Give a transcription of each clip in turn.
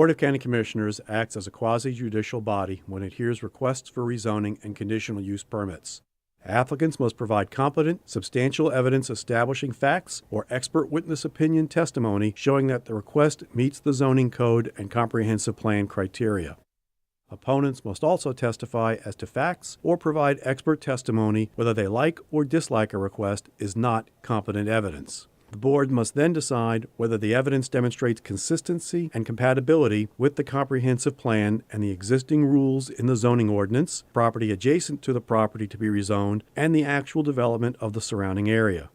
Board of County Commissioners acts as a quasi-judicial body when it hears requests for rezoning and conditional use permits. Applicants must provide competent, substantial evidence establishing facts or expert witness opinion testimony showing that the request meets the zoning code and comprehensive plan criteria. Opponents must also testify as to facts or provide expert testimony whether they like or dislike a request is not competent evidence. The board must then decide whether the evidence demonstrates consistency and compatibility with the comprehensive plan and the existing rules in the zoning ordinance, property adjacent to the property to be rezoned, and the actual development of the surrounding area.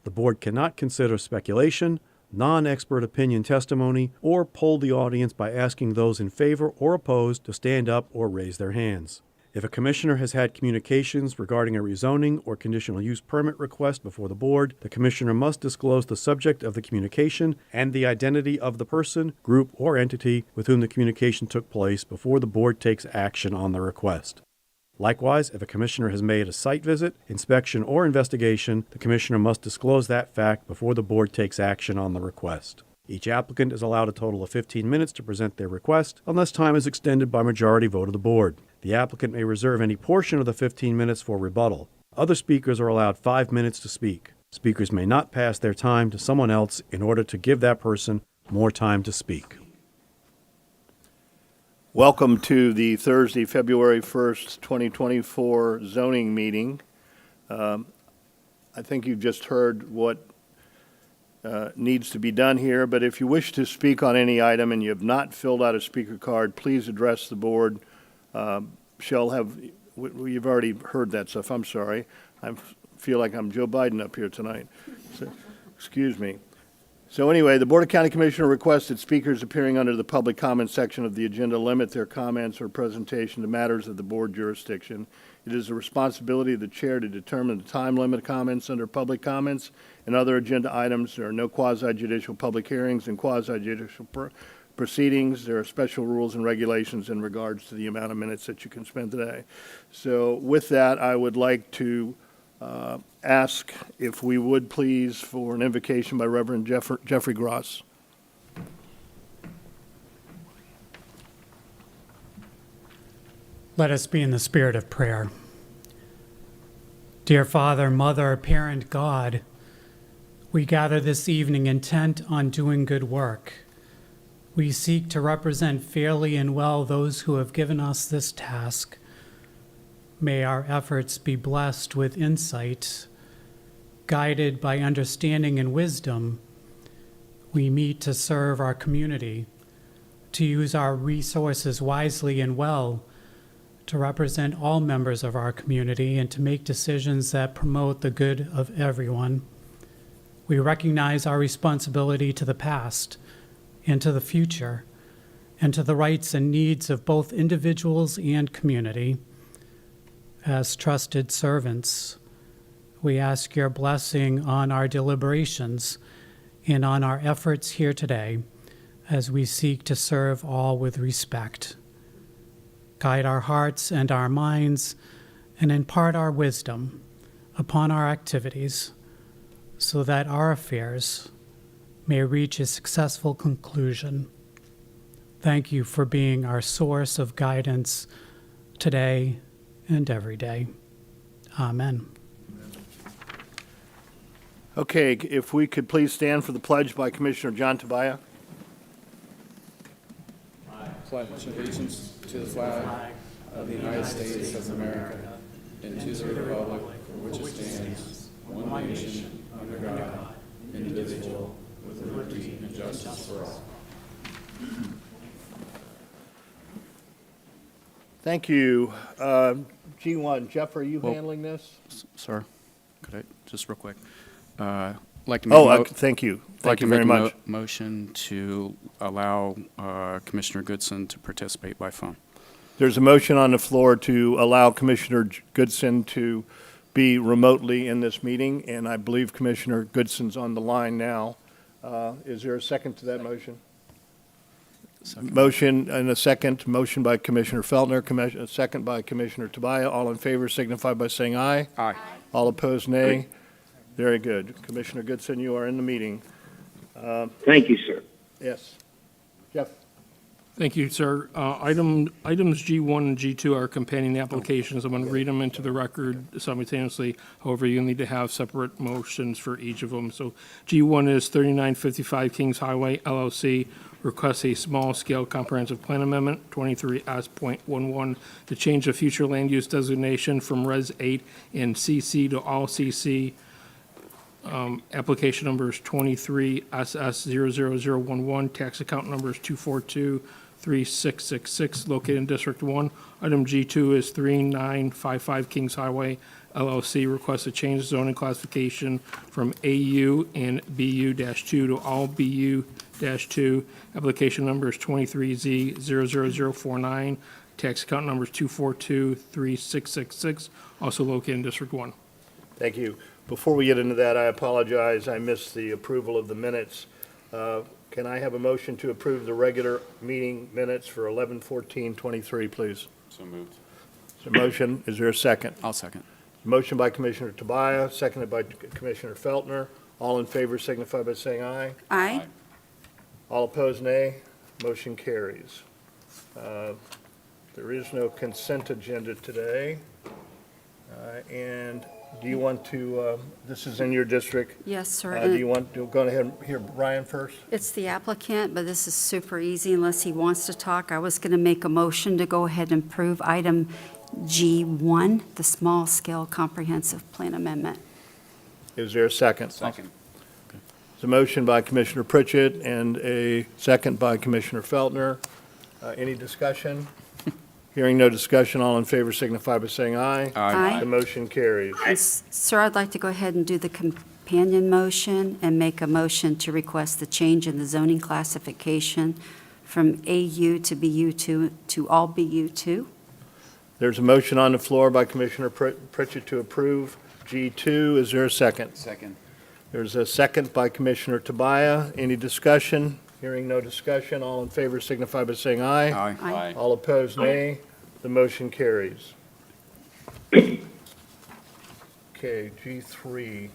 The board cannot consider speculation, non-expert opinion testimony, or poll the audience by asking those in favor or opposed to stand up or raise their hands. If a commissioner has had communications regarding a rezoning or conditional use permit request before the board, the commissioner must disclose the subject of the communication and the identity of the person, group, or entity with whom the communication took place before the board takes action on the request. Likewise, if a commissioner has made a site visit, inspection, or investigation, the commissioner must disclose that fact before the board takes action on the request. Each applicant is allowed a total of 15 minutes to present their request, unless time is extended by majority vote of the board. The applicant may reserve any portion of the 15 minutes for rebuttal. Other speakers are allowed 5 minutes to speak. Speakers may not pass their time to someone else in order to give that person more time to speak. Welcome to the Thursday, February 1st, 2024 zoning meeting. I think you've just heard what needs to be done here, but if you wish to speak on any item and you have not filled out a speaker card, please address the board. You've already heard that stuff. I'm sorry. I feel like I'm Joe Biden up here tonight. So, excuse me. So anyway, the Board of County Commissioners requests that speakers appearing under the public comment section of the agenda limit their comments or presentation to matters of the board jurisdiction. It is the responsibility of the chair to determine the time limit of comments under public comments and other agenda items. There are no quasi-judicial public hearings and quasi-judicial proceedings. There are special rules and regulations in regards to the amount of minutes that you can spend today. So with that, I would like to ask if we would please for an invocation by Reverend Jeffrey Gross. Let us be in the spirit of prayer. Dear Father, Mother, Parent, God, we gather this evening intent on doing good work. We seek to represent fairly and well those who have given us this task. May our efforts be blessed with insight, guided by understanding and wisdom. We meet to serve our community, to use our resources wisely and well, to represent all members of our community and to make decisions that promote the good of everyone. We recognize our responsibility to the past and to the future, and to the rights and needs of both individuals and community. As trusted servants, we ask your blessing on our deliberations and on our efforts here today as we seek to serve all with respect. Guide our hearts and our minds and impart our wisdom upon our activities so that our affairs may reach a successful conclusion. Thank you for being our source of guidance today and every day. Amen. Okay, if we could please stand for the pledge by Commissioner John Tobia. I pledge allegiance to the flag of the United States of America and to the republic for which it stands, one nation, under God, indivisible, with liberty and justice for all. Thank you. G1, Jeff, are you handling this? Sir, could I, just real quick, like to make thank you. Thank you very much. Motion to allow Commissioner Goodson to participate by phone. There's a motion on the floor to allow Commissioner Goodson to be remotely in this meeting, and I believe Commissioner Goodson's on the line now. Is there a second to that motion? Second. Motion and a second. Motion by Commissioner Feltner, a second by Commissioner Tobia. All in favor signify by saying aye. Aye. All opposed, nay. Very good. Commissioner Goodson, you are in the meeting. Thank you, sir. Yes. Jeff. Thank you, sir. Items G1 and G2 are companion applications. I'm going to read them into the record simultaneously. However, you'll need to have separate motions for each of them. So G1 is 3955 Kings Highway LLC requests a small-scale comprehensive plan amendment, 23S.11, to change the future land use designation from Res 8 and CC to all CC. Application number is 23SS00011, tax account number is 2423666, located in District 1. Item G2 is 3955 Kings Highway LLC, requests a change zoning classification from AU and BU-2 to all BU-2. Application number is 23Z00049, tax account number is 2423666, also located in District 1. Thank you. Before we get into that, I apologize. I missed the approval of the minutes. Can I have a motion to approve the regular meeting minutes for 11/14/23, please? So moved. Is there a motion? Is there a second? I'll second. Motion by Commissioner Tobia, seconded by Commissioner Feltner. All in favor signify by saying aye. Aye. All opposed, nay. Motion carries. There is no consent agenda today. And do you want to, this is in your district. Yes, sir. Do you want to go ahead and hear Bryan first? It's the applicant, but this is super easy unless he wants to talk. I was going to make a motion to go ahead and approve item G1, the small-scale comprehensive plan amendment. Is there a second? Second. There's a motion by Commissioner Pritchett and a second by Commissioner Feltner. Any discussion? Hearing no discussion, all in favor signify by saying aye. Aye. The motion carries. And sir, I'd like to go ahead and do the companion motion and make a motion to request the change in the zoning classification from AU to BU2 to all BU2. There's a motion on the floor by Commissioner Pritchett to approve G2. Is there a second? Second. There's a second by Commissioner Tobia. Any discussion? Hearing no discussion, all in favor signify by saying aye. Aye. All opposed, nay. The motion carries. Okay, G3.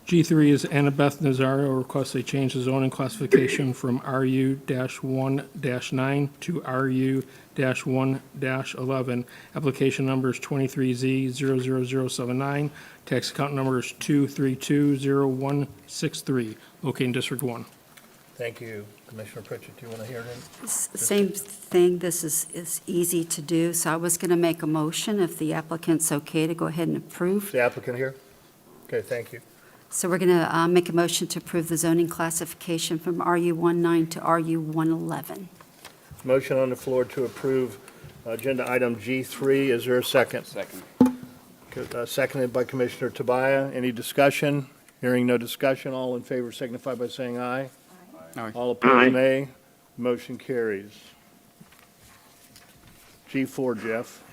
G3 is Anabeth Nazario requests a change of zoning classification from RU-1-9 to RU-1-11. Application number is 23Z00079. Tax account number is 2320163, located in District 1. Thank you. Commissioner Pritchett, do you want to hear it? Same thing, this is easy to do, so I was going to make a motion if the applicant's okay to go ahead and approve. Is the applicant here? Okay, thank you. So we're going to make a motion to approve the zoning classification from RU-19 to RU-111. Motion on the floor to approve agenda item G3. Is there a second? Second. Seconded by Commissioner Tobia. Any discussion? Hearing no discussion, all in favor signify by saying aye. Aye. All opposed, nay. Motion carries. G4, Jeff.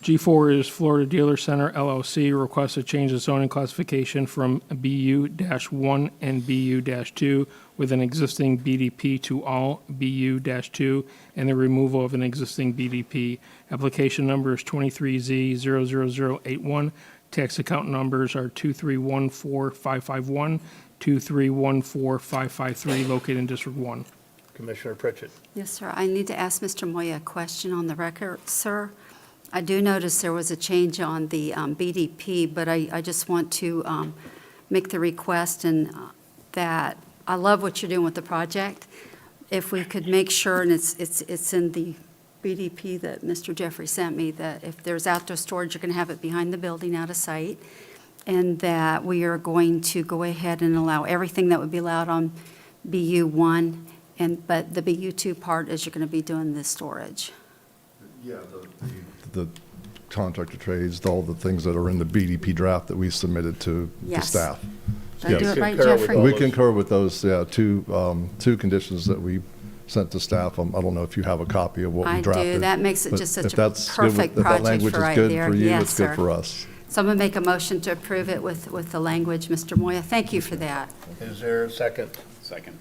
G4 is Florida Dealer Center LLC requests a change of zoning classification from BU-1 and BU-2 with an existing BDP to all BU-2 and the removal of an existing BDP. Application number is 23Z00081. Tax account numbers are 2314551, 2314553, located in District 1. Commissioner Pritchett. Yes, sir. I need to ask Mr. Moya a question on the record, sir. I do notice there was a change on the BDP, but I just want to make the request and that I love what you're doing with the project. If we could make sure, and it's in the BDP that Mr. Jeffrey sent me, that if there's outdoor storage, you're going to have it behind the building out of sight, and that we are going to go ahead and allow everything that would be allowed on BU1, but the BU2 part is you're going to be doing the storage. Yeah, the contractor trades, all the things that are in the BDP draft that we submitted to the Yes. staff. Did I do Yes. it right, Concur with Jeffrey? all We those. concur with those, yeah, two conditions that we sent to staff. I don't know if you have a copy of what I we do. drafted. That makes it but just such if a that's good with- perfect if that project language for is right good there. for you, Yes, it's good sir. for us. So I'm going to make a motion to approve it with the language, Mr. Moya. Thank you for that. Is there a second? Second.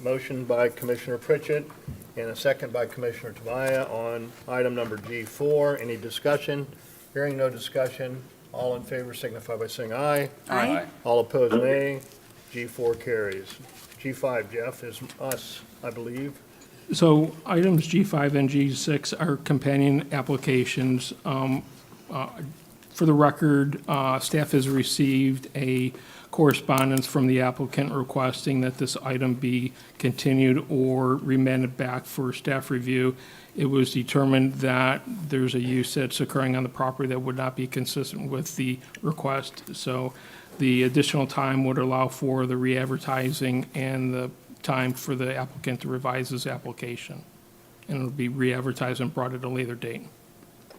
Motion by Commissioner Pritchett and a second by Commissioner Tobia on item number G4. Any discussion? Hearing no discussion, all in favor signify by saying aye. Aye. All opposed, nay. G4 carries. G5, Jeff, is us, I believe. So items G5 and G6 are companion applications. For the record, staff has received a correspondence from the applicant requesting that this item be continued or remanded back for staff review. It was determined that there's a use that's occurring on the property that would not be consistent with the request. So the additional time would allow for the re-advertising and the time for the applicant to revise his application. And it'll be re-advertised and brought at a later date.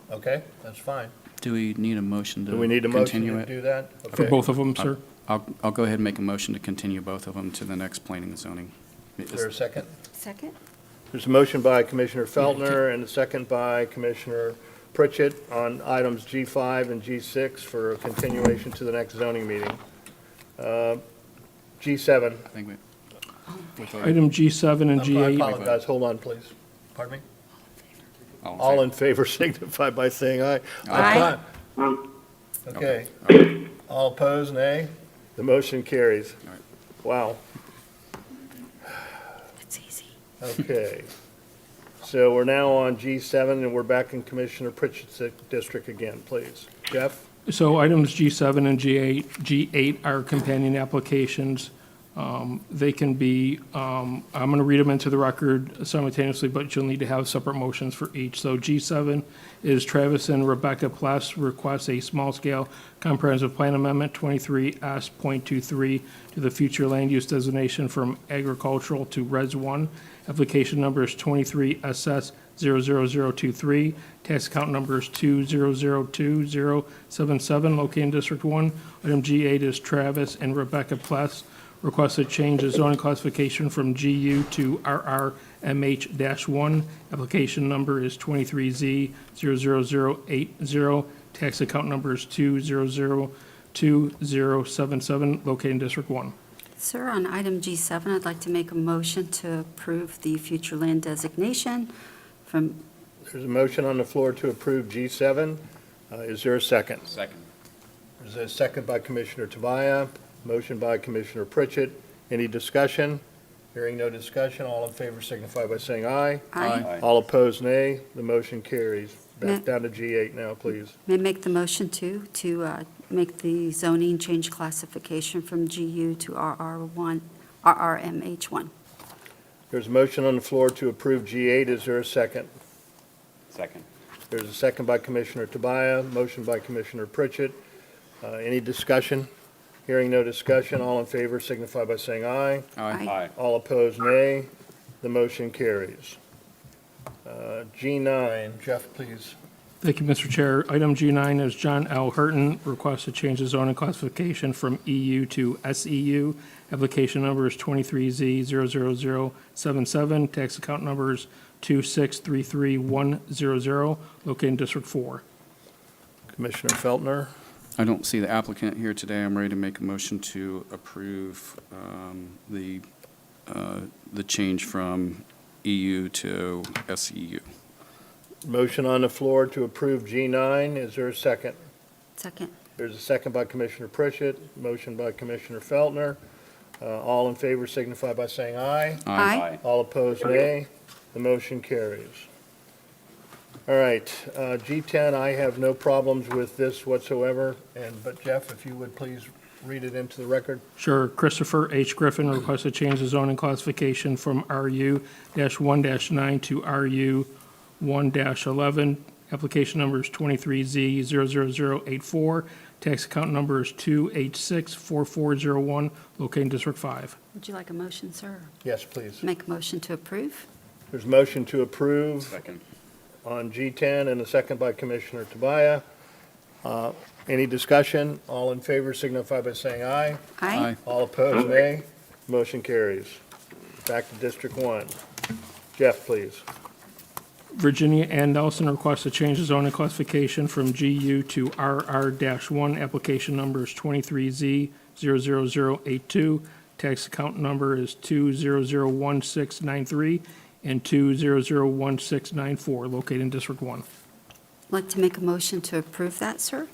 Okay, that's fine. Do we need a motion to Do we need a motion continue to it? do that? For Okay. both of them, sir? I'll go ahead and make a motion to continue both of them to the next planning and zoning. Is there a second? Second? There's a motion by Commissioner Feltner and a second by Commissioner Pritchett on items G5 and G6 for a continuation to the next zoning meeting. G7. I think we. Item G7 and I G8. apologize, hold on, please. Pardon me? All in All favor? in favor signify by saying aye. Aye. Okay. All opposed, nay? The motion carries. All right. Wow. That's easy. Okay. So we're now on G7, and we're back in Commissioner Pritchett's district again, please. Jeff? So items G7 and G8 are companion applications. They can be, I'm going to read them into the record simultaneously, but you'll need to have separate motions for each. So G7 is Travis and Rebecca Pless request a small-scale comprehensive plan amendment 23S.23 to the future land use designation from agricultural to Res 1. Application number is 23SS00023. Tax account number is 2002077, located in District 1. Item G8 is Travis and Rebecca Pless request to change the zoning classification from GU to RRMH-1. Application number is 23Z00080. Tax account number is 2002077, located in District 1. Sir, on item G7, I'd like to make a motion to approve the future land designation from, There's a motion on the floor to approve G7. Is there a second? Second. There's a second by Commissioner Tobia, motion by Commissioner Pritchett. Any discussion? Hearing no discussion, all in favor signify by saying aye. aye. All opposed, nay. The motion carries. Back Ma- down to G8 now, please. May I make the motion to make the zoning change classification from GU to RRMH1. There's a motion on the floor to approve G8. Is there a second? Second. There's a second by Commissioner Tobia, motion by Commissioner Pritchett. Any discussion? Hearing no discussion, all in favor signify by saying aye. Aye. All opposed, nay. The motion carries. G9, Jeff, please. Thank you, Mr. Chair. Item G9 is John L. Hearton request to change the zoning classification from EU to SEU. Application number is 23Z00077. Tax account number is 2633100, located in District 4. Commissioner Feltner. I don't see the applicant here today. I'm ready to make a motion to approve the change from EU to SEU. Motion on the floor to approve G9. Is there a second? Second. There's a second by Commissioner Pritchett, motion by Commissioner Feltner. All in favor signify by saying aye. Aye. All opposed, nay. The motion carries. All right, G10, I have no problems with this whatsoever, but Jeff, if you would please read it into the record. Sure. Christopher H. Griffin requests to change the zoning classification from RU-1-9 to RU-1-11. Application number is 23Z00084. Tax account number is 2864401, located in District 5. Would you like a motion, sir? Yes, please. Make a motion to approve? There's a motion to approve Second. on G10 and a second by Commissioner Tobia. Any discussion? All in favor signify by saying aye. Aye. All opposed, nay. Motion carries. Back to District 1. Jeff, please. Virginia Anne Nelsen requests to change the zoning classification from GU to RR-1. Application number is 23Z00082. Tax account number is 2001693 and 2001694, located in District 1. I'd like to make a motion to approve that, sir?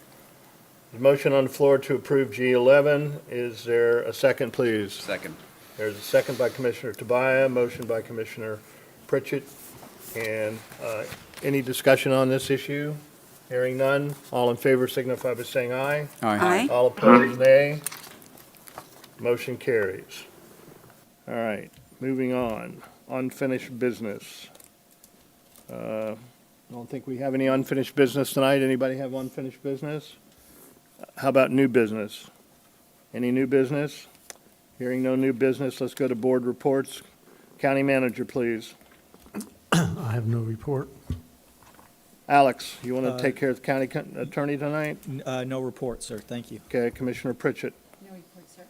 There's a motion on the floor to approve G11. Is there a second, please? Second. There's a second by Commissioner Tobia, motion by Commissioner Pritchett. And any discussion on this issue? Hearing none. All in favor signify by saying aye. Aye. All opposed, nay. Motion carries. All right, moving on. Unfinished business. I don't think we have any unfinished business tonight. Anybody have unfinished business? How about new business? Any new business? Hearing no new business, let's go to board reports. County manager, please. I have no report. Alex, you want to take care of the county attorney tonight? No report, sir. Thank you. Okay, Commissioner Pritchett. No report, sir.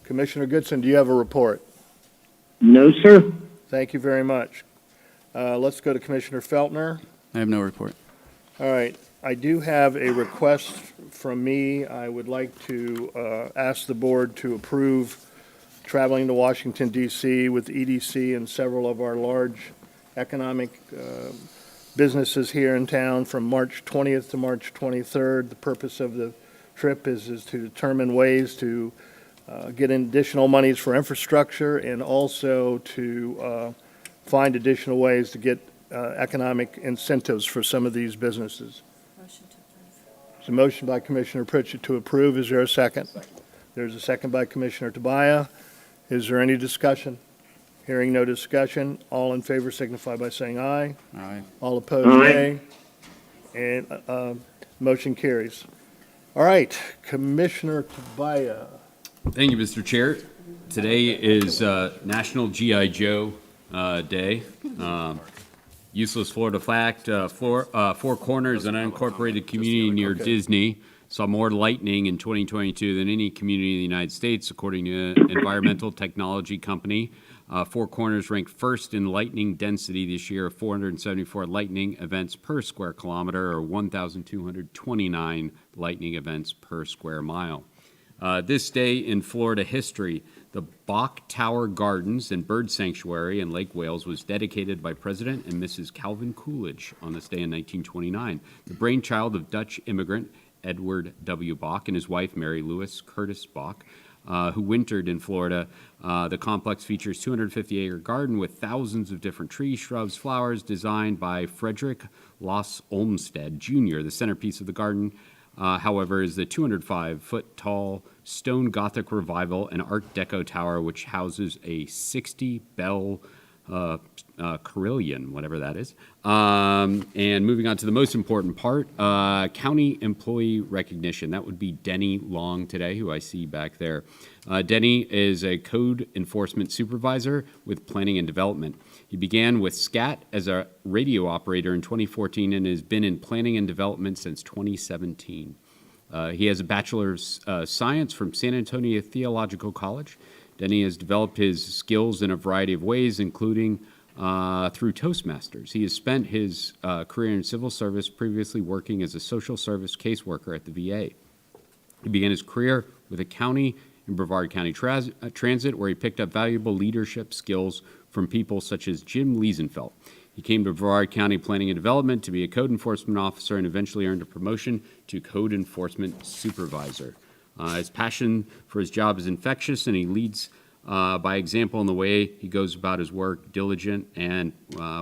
Commissioner Goodson, do you have a report? No, sir. Thank you very much. Let's go to Commissioner Feltner. I have no report. All right, I do have a request from me. I would like to ask the board to approve traveling to Washington DC with EDC and several of our large economic businesses here in town from March 20th to March 23rd. The purpose of the trip is to determine ways to get additional monies for infrastructure and also to find additional ways to get economic incentives for some of these businesses. Motion to approve. There's a motion by Commissioner Pritchett to approve. Is there a second? There's a second by Commissioner Tobia. Is there any discussion? Hearing no discussion, all in favor signify by saying aye. Aye. All opposed, nay. And motion carries. All right, Commissioner Tobia. Thank you, Mr. Chair. Today is National G.I. Joe Day. Useless Florida fact, Four Corners, an unincorporated community near Disney, saw more lightning in 2022 than any community in the United States, according to environmental technology company. Four Corners ranked first in lightning density this year, 474 lightning events per square kilometer, or 1,229 lightning events per square mile. This day in Florida history, the Bok Tower Gardens and Bird Sanctuary in Lake Wales was dedicated by President and Mrs. Calvin Coolidge on this day in 1929. The brainchild of Dutch immigrant Edward W. Bok and his wife, Mary Louise Curtis Bok, who wintered in Florida. The complex features 250-acre garden with thousands of different trees, shrubs, flowers, designed by Frederick Loss Olmsted Jr. The centerpiece of the garden, however, is the 205-foot-tall stone Gothic Revival and Art Deco tower, which houses a 60-bell carillon, whatever that is. And moving on to the most important part, county employee recognition. That would be Denny Long today, who I see back there. Denny is a code enforcement supervisor with planning and development. He began with SCAT as a radio operator in 2014 and has been in planning and development since 2017. He has a Bachelor of Science from San Antonio Theological College. Denny has developed his skills in a variety of ways, including through Toastmasters. He has spent his career in civil service, previously working as a social service caseworker at the VA. He began his career with a county in Brevard County Transit, where he picked up valuable leadership skills from people such as Jim Liesenfeld. He came to Brevard County Planning and Development to be a code enforcement officer and eventually earned a promotion to code enforcement supervisor. His passion for his job is infectious, and he leads by example in the way he goes about his work, diligent and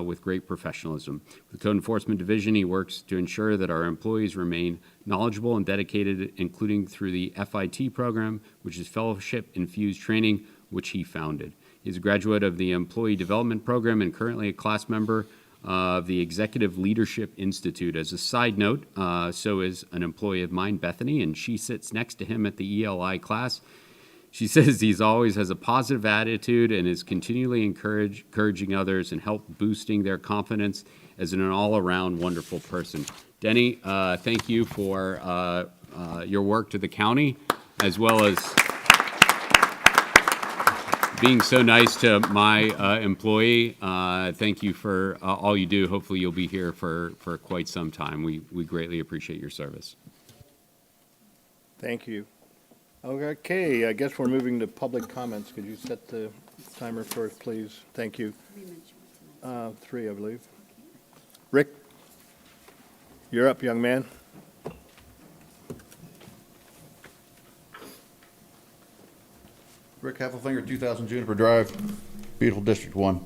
with great professionalism. With the Code Enforcement Division, he works to ensure that our employees remain knowledgeable and dedicated, including through the FIT program, which is fellowship-infused training, which he founded. He's a graduate of the Employee Development Program and currently a class member of the Executive Leadership Institute. As a side note, so is an employee of mine, Bethany, and she sits next to him at the ELI class. She says he always has a positive attitude and is continually encouraging others and help boosting their confidence as an all-around wonderful person. Denny, thank you for your work to the county, as well as being so nice to my employee. Thank you for all you do. Hopefully you'll be here for quite some time. We greatly appreciate your service. Thank you. Okay, I guess we're moving to public comments. Could you set the timer first, please? Thank you. 3, I believe. Rick, you're up, young man. Rick Heffelfinger, 2000 Juniper Drive, beautiful District 1.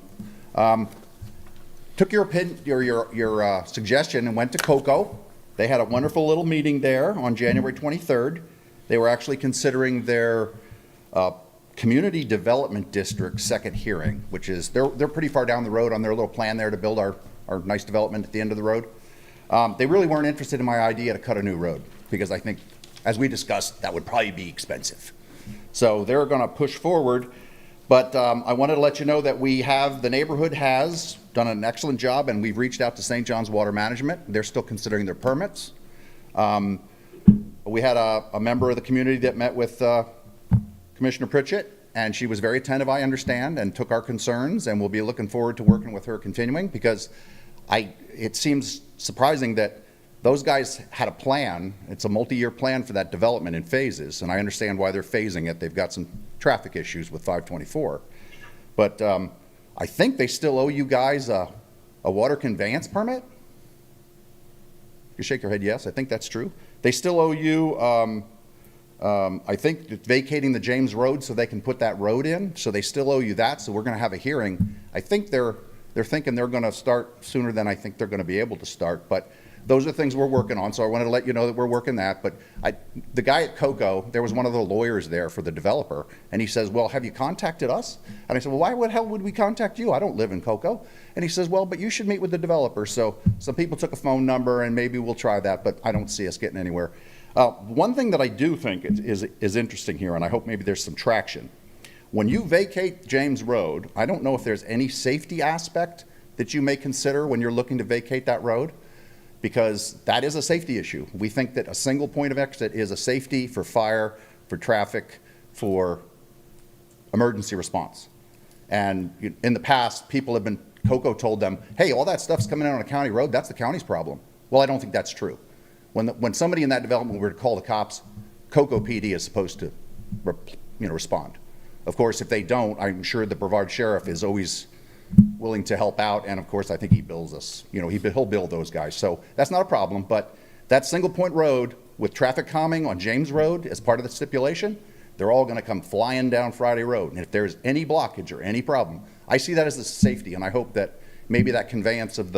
took your opinion, your suggestion and went to Cocoa. They had a wonderful little meeting there on January 23rd. They were actually considering their Community Development District second hearing, which is, they're pretty far down the road on their little plan there to build our nice development at the end of the road. They really weren't interested in my idea to cut a new road, because I think, as we discussed, that would probably be expensive. So they're gonna push forward, but I wanted to let you know that the neighborhood has done an excellent job, and we've reached out to St. John's Water Management. They're still considering their permits. We had a member of the community that met with Commissioner Pritchett, and she was very attentive, I understand, and took our concerns, and we'll be looking forward to working with her continuing, because it seems surprising that those guys had a plan. It's a multi-year plan for that development in phases, and I understand why they're phasing it. They've got some traffic issues with 524. But I think they still owe you guys a water conveyance permit? You shake your head yes, I think that's true. They still owe you, I think, vacating the James Road so they can put that road in. So they still owe you that, so we're gonna have a hearing. I think they're thinking they're gonna start sooner than I think they're gonna be able to start, but those are things we're working on, so I wanted to let you know that we're working that. But the guy at Cocoa, there was one of the lawyers there for the developer, and he says, well, have you contacted us? And I said, well, why the hell would we contact you? I don't live in Cocoa. And he says, well, but you should meet with the developer. So some people took a phone number, and maybe we'll try that, but I don't see us getting anywhere. One thing that I do think is interesting here, and I hope maybe there's some traction. When you vacate James Road, I don't know if there's any safety aspect that you may consider when you're looking to vacate that road, because that is a safety issue. We think that a single point of exit is a safety for fire, for traffic, for emergency response. And in the past, Cocoa told them, hey, all that stuff's coming in on a county road, that's the county's problem. Well, I don't think that's true. When somebody in that development were to call the cops, Cocoa PD is supposed to respond. Of course, if they don't, I'm sure the Brevard sheriff is always willing to help out, and of course I think he bills us. He'll bill those guys, so that's not a problem. But that single point road with traffic calming on James Road as part of the stipulation, they're all going to come flying down Friday Road, and if there's any blockage or any problem, I see that as a safety, and I hope that maybe that conveyance of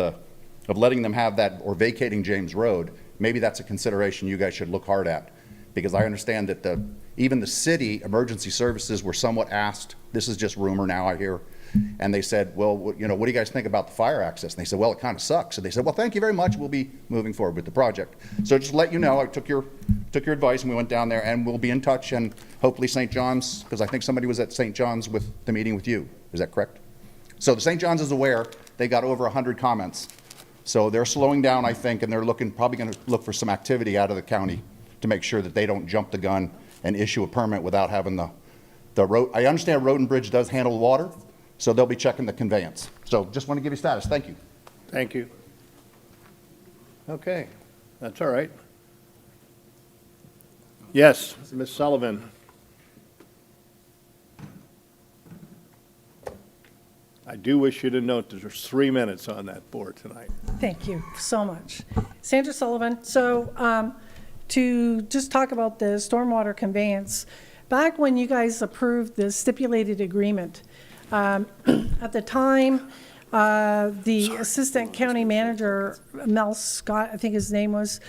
letting them have that, or vacating James Road, maybe that's a consideration you guys should look hard at, because I understand that even the city emergency services were somewhat asked. This is just rumor now, I hear. And they said, well, what do you guys think about the fire access? And they said, well, it kind of sucks. And they said, well, thank you very much. We'll be moving forward with the project. So just to let you know, I took your advice, and we went down there, and we'll be in touch, and hopefully St. John's, because I think somebody was at St. John's with the meeting with you. Is that correct? So the St. John's is aware. They got over 100 comments. So they're slowing down, I think, and they're probably going to look for some activity out of the county to make sure that they don't jump the gun and issue a permit without having the road. I understand Road and Bridge does handle water, so they'll be checking the conveyance. So just want to give you status. Thank you. Thank you. Okay, that's all right. Yes, Ms. Sullivan. I do wish you to note that there's 3 minutes on that board tonight. Thank you so much. Sandra Sullivan. So to just talk about the stormwater conveyance, back when you guys approved the stipulated agreement, at the time, the assistant county manager, Mel Scott, I think his name was,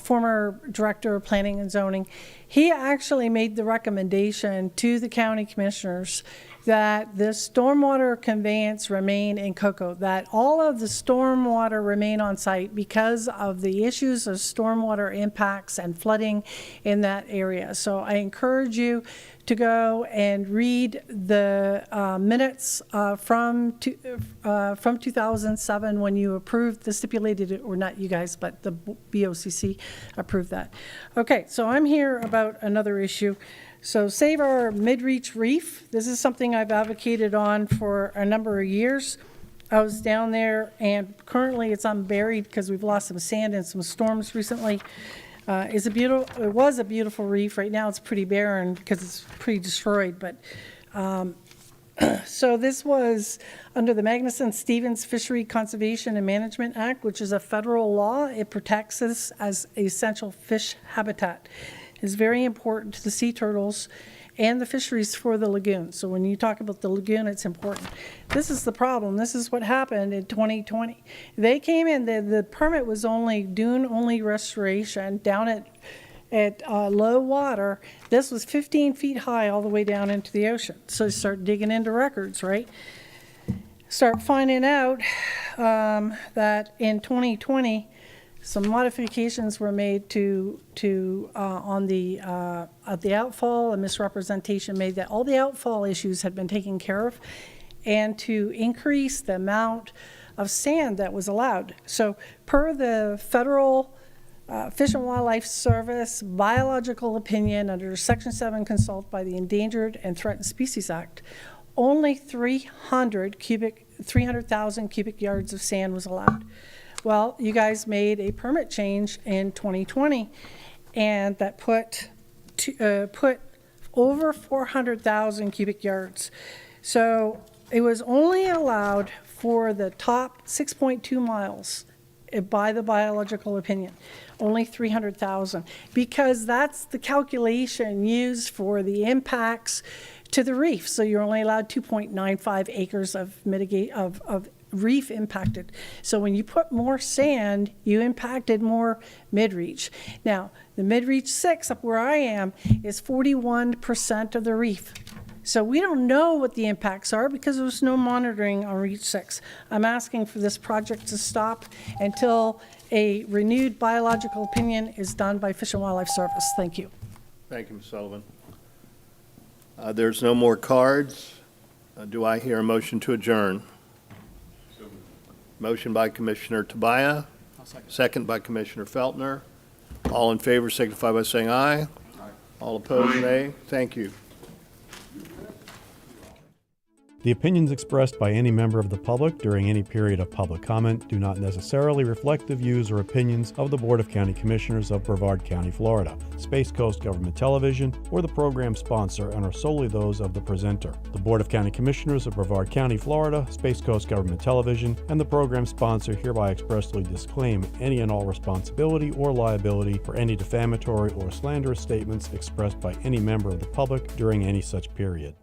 former director of planning and zoning, he actually made the recommendation to the county commissioners that the stormwater conveyance remain in Cocoa, that all of the stormwater remain on site because of the issues of stormwater impacts and flooding in that area. So I encourage you to go and read the minutes from 2007 when you approved the stipulated, or not you guys, but the BOCC approved that. Okay, so I'm here about another issue. So save our mid-reach reef. This is something I've advocated on for a number of years. I was down there, and currently it's unburied because we've lost some sand and some storms recently. It was a beautiful reef. Right now it's pretty barren because it's pretty destroyed. But so this was under the Magnuson-Stevens Fishery Conservation and Management Act, which is a federal law. It protects this as essential fish habitat. Is very important to the sea turtles, and the fisheries for the lagoon. So when you talk about the lagoon, it's important. This is the problem. This is what happened in 2020. They came in, the permit was only dune-only restoration down at low water. This was 15 feet high all the way down into the ocean. So you start digging into records, right? Start finding out that in 2020, some modifications were made on the outfall, a misrepresentation made that all the outfall issues had been taken care of, and to increase the amount of sand that was allowed. So per the federal Fish and Wildlife Service biological opinion under Section 7 consult by the Endangered and Threatened Species Act, only 300,000 cubic yards of sand was allowed. Well, you guys made a permit change in 2020, and that put over 400,000 cubic yards. So it was only allowed for the top 6.2 miles by the biological opinion, only 300,000, because that's the calculation used for the impacts to the reef. So you're only allowed 2.95 acres of reef impacted. So when you put more sand, you impacted more mid-reach. Now, the mid-reach 6 up where I am is 41% of the reef. So we don't know what the impacts are because there was no monitoring on Reach 6. I'm asking for this project to stop until a renewed biological opinion is done by Fish and Wildlife Service. Thank you. Thank you, Ms. Sullivan. There's no more cards. Do I hear a motion to adjourn? Motion by Commissioner Tobia, second by Commissioner Feltner. All in favor signify by saying aye. All opposed, nay. Thank you. The opinions expressed by any member of the public during any period of public comment do not necessarily reflect the views or opinions of the Board of County Commissioners of Brevard County, Florida, Space Coast Government Television, or the program sponsor, and are solely those of the presenter. The Board of County Commissioners of Brevard County, Florida, Space Coast Government Television, and the program sponsor hereby expressly disclaim any and all responsibility or liability for any defamatory or slanderous statements expressed by any member of the public during any such period.